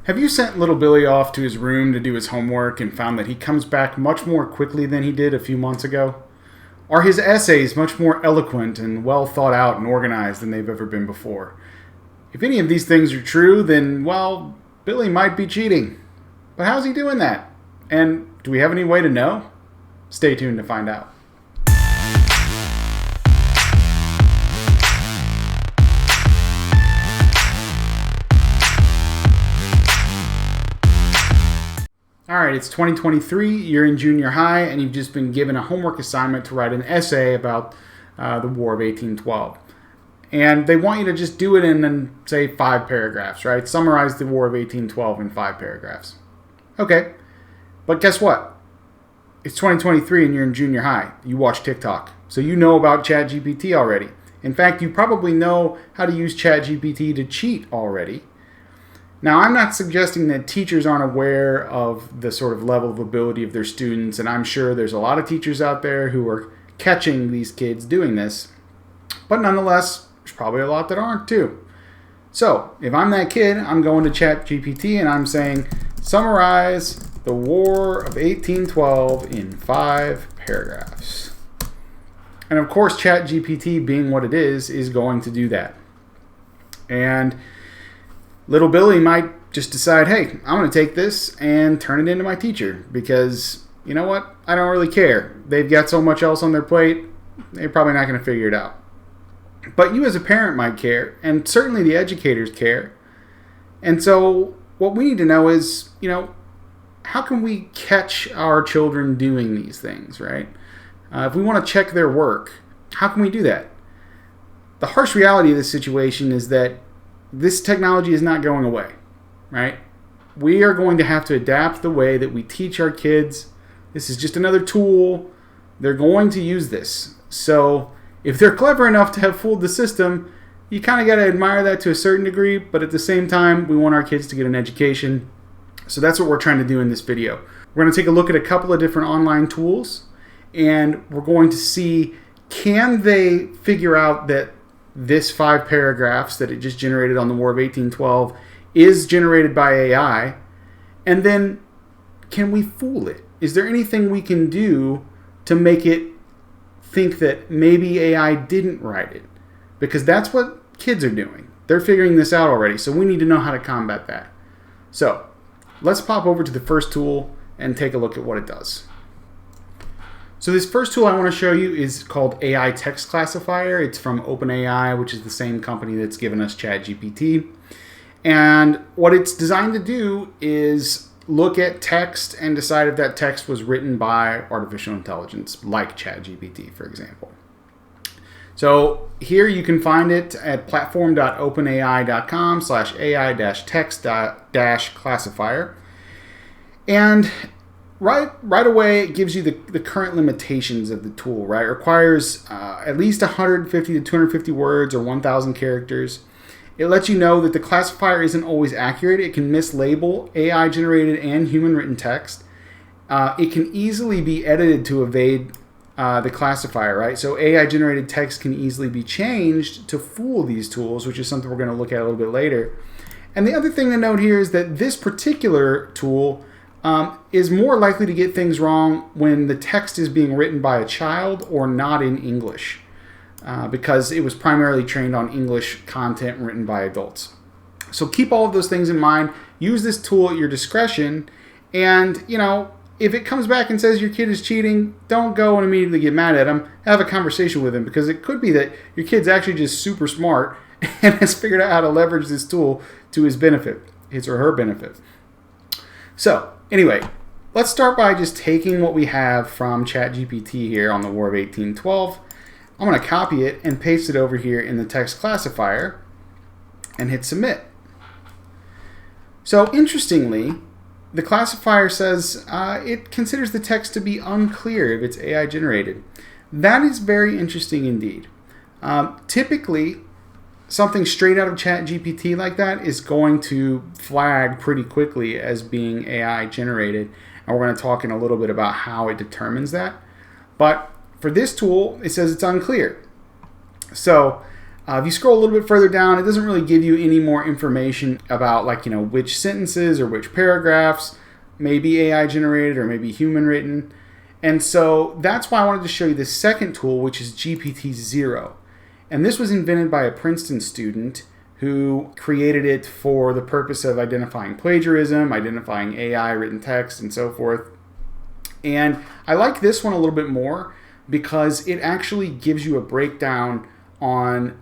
Have you sent little Billy off to his room to do his homework and found that he comes back much more quickly than he did a few months ago? Are his essays much more eloquent and well thought out and organized than they've ever been before? If any of these things are true, then, well, Billy might be cheating. But how's he doing that? And do we have any way to know? Stay tuned to find out. Alright, it's 2023, you're in junior high, and you've just been given a homework assignment to write an essay about the War of 1812. And they want you to just do it in, say, 5 paragraphs, right? Summarize the War of 1812 in 5 paragraphs. Okay, but guess what? It's 2023 and you're in junior high. You watch TikTok, so you know about ChatGPT already. In fact, you probably know how to use ChatGPT to cheat already. Now, I'm not suggesting that teachers aren't aware of the sort of level of ability of their students, and I'm sure there's a lot of teachers out there who are catching these kids doing this. But nonetheless, there's probably a lot that aren't too. So, if I'm that kid, I'm going to ChatGPT and I'm saying, summarize the War of 1812 in 5 paragraphs. And of course, ChatGPT, being what it is going to do that. And little Billy might just decide, hey, I'm going to take this and turn it into my teacher because, you know what, I don't really care. They've got so much else on their plate, they're probably not going to figure it out. But you as a parent might care, and certainly the educators care. And so what we need to know is, how can we catch our children doing these things, right? If we want to check their work, how can we do that? The harsh reality of this situation is that this technology is not going away, right? We are going to have to adapt the way that we teach our kids. This is just another tool. They're going to use this. So if they're clever enough to have fooled the system, you kind of got to admire that to a certain degree, but at the same time, we want our kids to get an education. So that's what we're trying to do in this video. We're going to take a look at a couple of different online tools, and we're going to see, can they figure out that this 5 paragraphs that it just generated on the War of 1812 is generated by AI, and then can we fool it? Is there anything we can do to make it think that maybe AI didn't write it? Because that's what kids are doing. They're figuring this out already, so we need to know how to combat that. So let's pop over to the first tool and take a look at what it does. So this first tool I want to show you is called AI Text Classifier. It's from OpenAI, which is the same company that's given us ChatGPT. And what it's designed to do is look at text and decide if that text was written by artificial intelligence, like ChatGPT, for example. So here you can find it at platform.openai.com/AI-text-classifier. And right away, it gives you the current limitations of the tool, right? It requires at least 150 to 250 words or 1,000 characters. It lets you know that the classifier isn't always accurate. It can mislabel AI-generated and human-written text. It can easily be edited to evade the classifier, right? So AI-generated text can easily be changed to fool these tools, which is something we're going to look at a little bit later. And the other thing to note here is that this particular tool is more likely to get things wrong when the text is being written by a child or not in English, because it was primarily trained on English content written by adults. So keep all of those things in mind. Use this tool at your discretion, and if it comes back and says your kid is cheating, don't go and immediately get mad at him. Have a conversation with him, because it could be that your kid's actually just super smart and has figured out how to leverage this tool to his benefit, his or her benefit. So anyway, let's start by just taking what we have from ChatGPT here on the War of 1812. I'm going to copy it and paste it over here in the text classifier and hit submit. So interestingly, the classifier says it considers the text to be unclear if it's AI generated. That is very interesting indeed. Typically, something straight out of ChatGPT like that is going to flag pretty quickly as being AI generated, and we're going to talk in a little bit about how it determines that. But for this tool, it says it's unclear. So If you scroll a little bit further down, it doesn't really give you any more information about which sentences or which paragraphs may be AI generated or maybe human written. And so that's why I wanted to show you this second tool, which is GPTZero. And this was invented by a Princeton student who created it for the purpose of identifying plagiarism, identifying AI written text, and so forth. And I like this one a little bit more because it actually gives you a breakdown on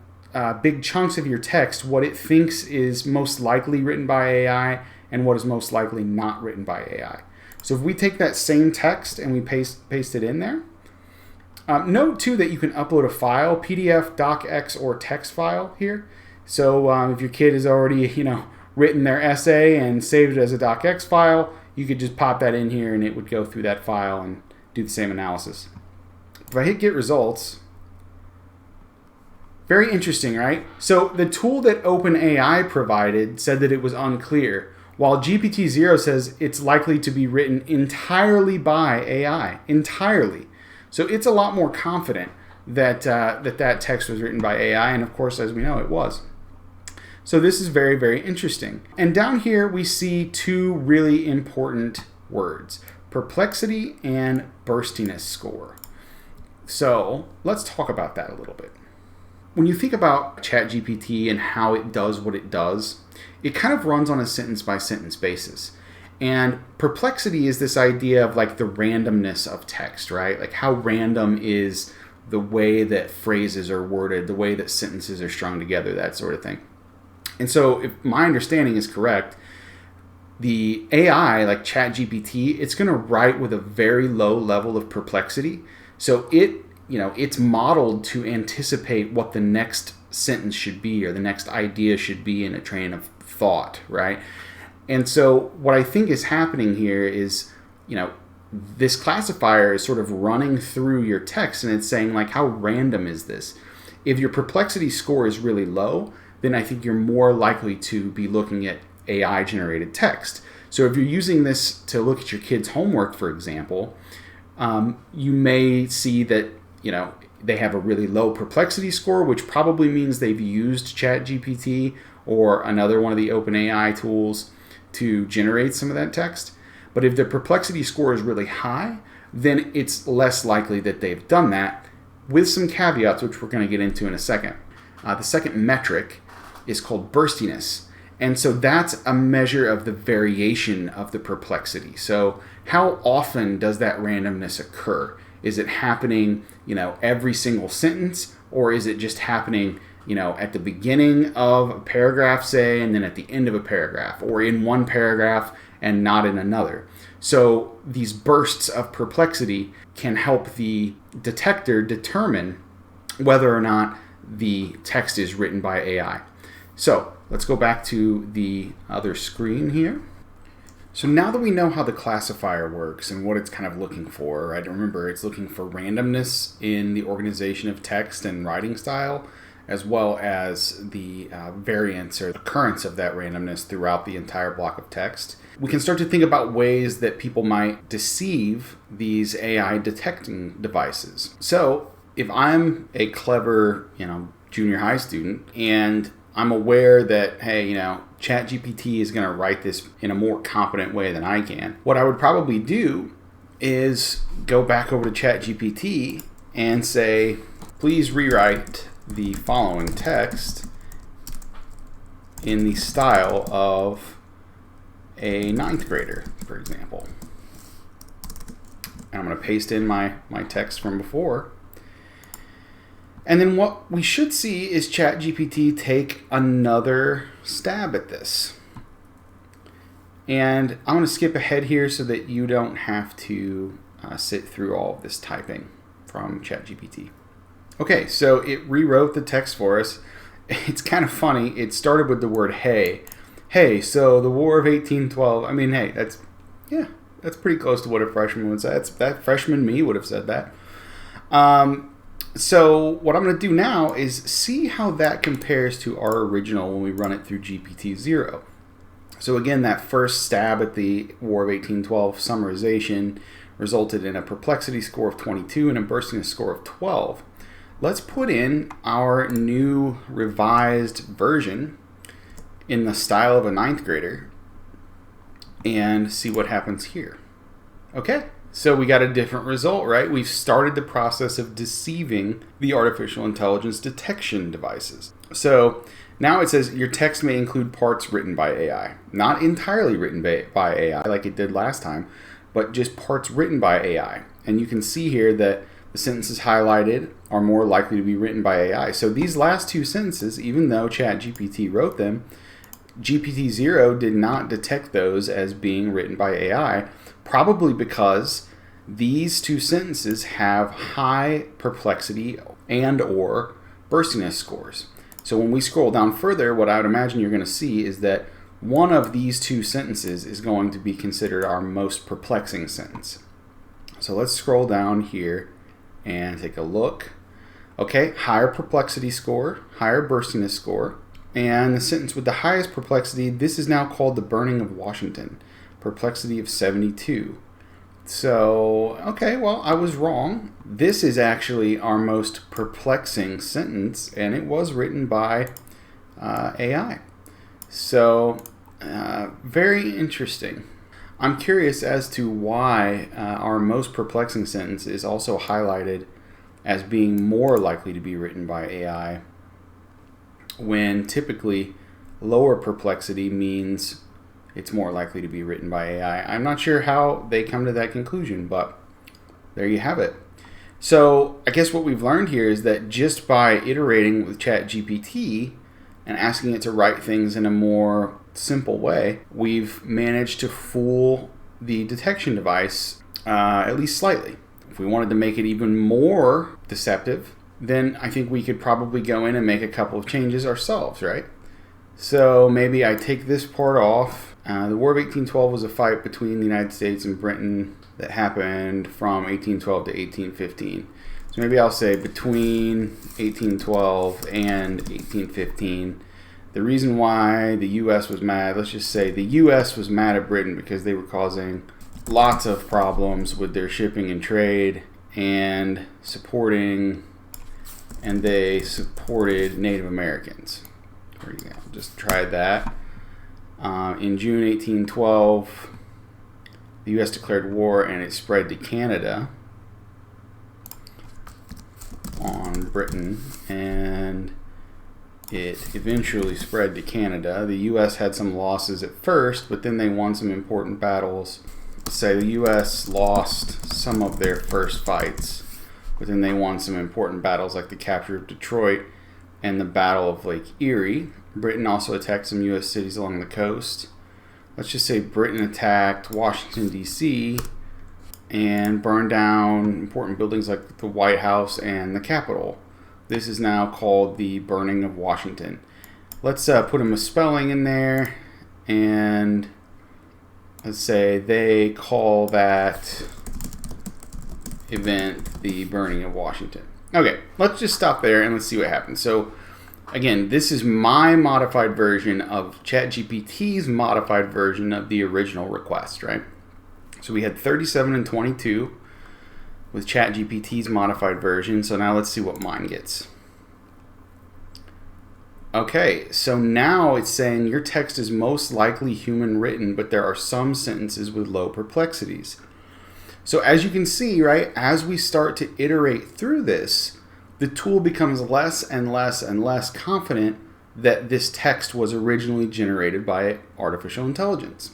big chunks of your text, what it thinks is most likely written by AI and what is most likely not written by AI. So if we take that same text and we paste it in there, note too that you can upload a file, PDF, docx, or text file here. So if your kid has already written their essay and saved it as a docx file, you could just pop that in here and it would go through that file and do the same analysis. If I hit get results, very interesting, right? So the tool that OpenAI provided said that it was unclear, while GPTZero says it's likely to be written entirely by AI, entirely. So it's a lot more confident that that text was written by AI, and of course, as we know, it was. So this is very, very interesting. And down here, we see two really important words, perplexity and burstiness score. So let's talk about that a little bit. When you think about ChatGPT and how it does what it does, it kind of runs on a sentence-by-sentence basis. And perplexity is this idea of the randomness of text, right? Like how random is the way that phrases are worded, the way that sentences are strung together, that sort of thing. And so if my understanding is correct, the AI, like ChatGPT, it's going to write with a very low level of perplexity. So it's modeled to anticipate what the next sentence should be or the next idea should be in a train of thought, right? And so what I think is happening here is, this classifier is sort of running through your text and it's saying how random is this? If your perplexity score is really low, then I think you're more likely to be looking at AI generated text. So if you're using this to look at your kids' homework, for example, you may see that they have a really low perplexity score, which probably means they've used ChatGPT or another one of the OpenAI tools to generate some of that text. But if their perplexity score is really high, then it's less likely that they've done that, with some caveats, which we're going to get into in a second. The second metric is called Burstiness. And so that's a measure of the variation of the perplexity. So how often does that randomness occur? Is it happening, every single sentence, or is it just happening, at the beginning of a paragraph, say, and then at the end of a paragraph, or in one paragraph and not in another? So these bursts of perplexity can help the detector determine whether or not the text is written by AI. So let's go back to the other screen here. So now that we know how the classifier works and what it's kind of looking for, right? Remember, it's looking for randomness in the organization of text and writing style, as well as the variance or occurrence of that randomness throughout the entire block of text. We can start to think about ways that people might deceive these AI detecting devices. So if I'm a clever, junior high student and I'm aware that, hey, ChatGPT is going to write this in a more competent way than I can, what I would probably do is go back over to ChatGPT and say, please rewrite the following text in the style of a ninth grader, for example. And I'm going to paste in my text from before. And then what we should see is ChatGPT take another stab at this. And I'm going to skip ahead here so that you don't have to sit through all of this typing from ChatGPT. Okay, so it rewrote the text for us. It's kind of funny. It started with the word hey. Hey, so the War of 1812. I mean, hey, that's pretty close to what a freshman would say. That freshman me would have said that. So what I'm going to do now is see how that compares to our original when we run it through GPTZero. So again, that first stab at the War of 1812 summarization resulted in a perplexity score of 22 and a burstiness score of 12. let's put in our new revised version in the style of a ninth grader and see what happens here. Okay, so we got a different result, right? We've started the process of deceiving the artificial intelligence detection devices. So now it says your text may include parts written by AI. Not entirely written by AI like it did last time, but just parts written by AI. And you can see here that the sentences highlighted are more likely to be written by AI. So these last two sentences, even though ChatGPT wrote them, GPTZero did not detect those as being written by AI, probably because these two sentences have high perplexity and or burstiness scores. So when we scroll down further, what I would imagine you're going to see is that one of these two sentences is going to be considered our most perplexing sentence. So let's scroll down here and take a look. Okay, higher perplexity score, higher burstiness score, and the sentence with the highest perplexity, this is now called the burning of Washington, perplexity of 72. So, okay, well, I was wrong. This is actually our most perplexing sentence, and it was written by AI. So, very interesting. I'm curious as to why our most perplexing sentence is also highlighted as being more likely to be written by AI, when typically lower perplexity means it's more likely to be written by AI. I'm not sure how they come to that conclusion, but there you have it. So I guess what we've learned here is that just by iterating with ChatGPT and asking it to write things in a more simple way, we've managed to fool the detection device at least slightly. If we wanted to make it even more deceptive, then I think we could probably go in and make a couple of changes ourselves, right? So maybe I take this part off. The War of 1812 was a fight between the United States and Britain that happened from 1812 to 1815. So maybe I'll say between 1812 and 1815. The reason why the U.S. was mad, let's just say the U.S. was mad at Britain because they were causing lots of problems with their shipping and trade and they supported Native Americans. There you go. Just tried that. In June 1812, the U.S. declared war and it spread to Canada on Britain, and it eventually spread to Canada. The U.S. had some losses at first, but then they won some important battles. Say the U.S. lost some of their first fights, but then they won some important battles like the capture of Detroit and the Battle of Lake Erie. Britain also attacked some U.S. cities along the coast. Let's just say Britain attacked Washington, D.C. and burned down important buildings like the White House and the Capitol. This is now called the burning of Washington. Let's put a misspelling in there, and let's say they call that event the burning of Washington. Okay, let's just stop there and let's see what happens. So again, this is my modified version of ChatGPT's modified version of the original request, right? So we had 37 and 22 with ChatGPT's modified version. So now let's see what mine gets. Okay, so now it's saying your text is most likely human written, but there are some sentences with low perplexities. So as you can see, right, as we start to iterate through this, the tool becomes less and less and less confident that this text was originally generated by artificial intelligence.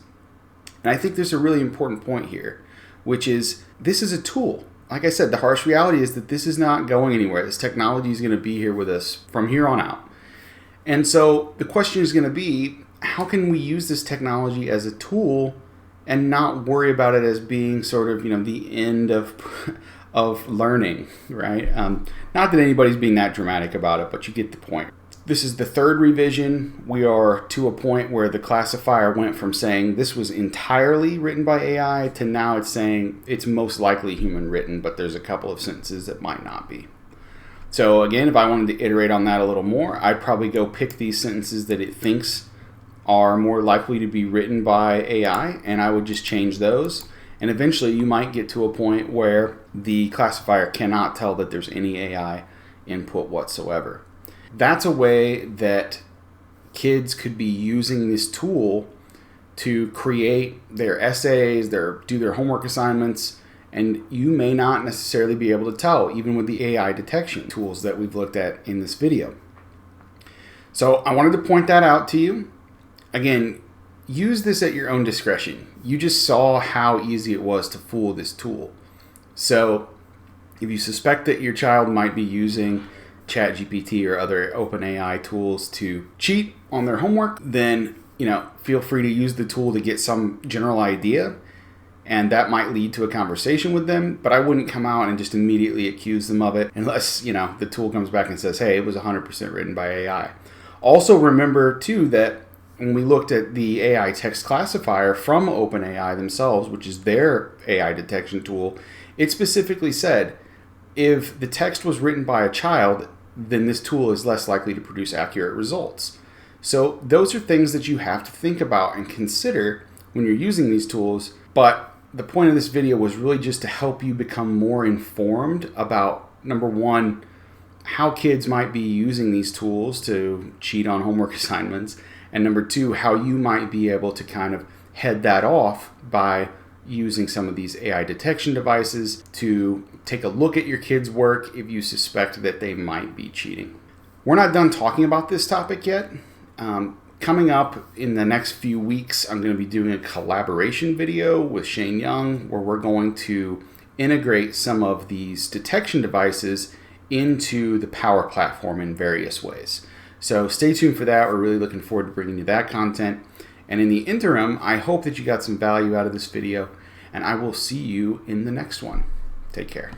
And I think there's a really important point here, which is this is a tool. Like I said, the harsh reality is that this is not going anywhere. This technology is going to be here with us from here on out. And so the question is going to be, how can we use this technology as a tool and not worry about it as being sort of, the end of learning, right? Not that anybody's being that dramatic about it, but you get the point. This is the third revision. We are to a point where the classifier went from saying this was entirely written by AI to now it's saying it's most likely human written, but there's a couple of sentences that might not be. So again, if I wanted to iterate on that a little more, I'd probably go pick these sentences that it thinks are more likely to be written by AI, and I would just change those. And eventually you might get to a point where the classifier cannot tell that there's any AI input whatsoever. That's a way that kids could be using this tool to create their essays, do their homework assignments, and you may not necessarily be able to tell, even with the AI detection tools that we've looked at in this video. So I wanted to point that out to you. Again, use this at your own discretion. You just saw how easy it was to fool this tool. So if you suspect that your child might be using ChatGPT or other OpenAI tools to cheat on their homework, then feel free to use the tool to get some general idea, and that might lead to a conversation with them. But I wouldn't come out and just immediately accuse them of it unless the tool comes back and says, hey, it was 100% written by AI. Also remember too that when we looked at the AI text classifier from OpenAI themselves, which is their AI detection tool, it specifically said if the text was written by a child, then this tool is less likely to produce accurate results. So those are things that you have to think about and consider when you're using these tools. But the point of this video was really just to help you become more informed about, number one, how kids might be using these tools to cheat on homework assignments, and number two, how you might be able to kind of head that off by using some of these AI detection devices to take a look at your kids' work if you suspect that they might be cheating. We're not done talking about this topic yet. Coming up in the next few weeks, I'm going to be doing a collaboration video with Shane Young where we're going to integrate some of these detection devices into the Power Platform in various ways. So stay tuned for that. We're really looking forward to bringing you that content. And in the interim, I hope that you got some value out of this video, and I will see you in the next one. Take care.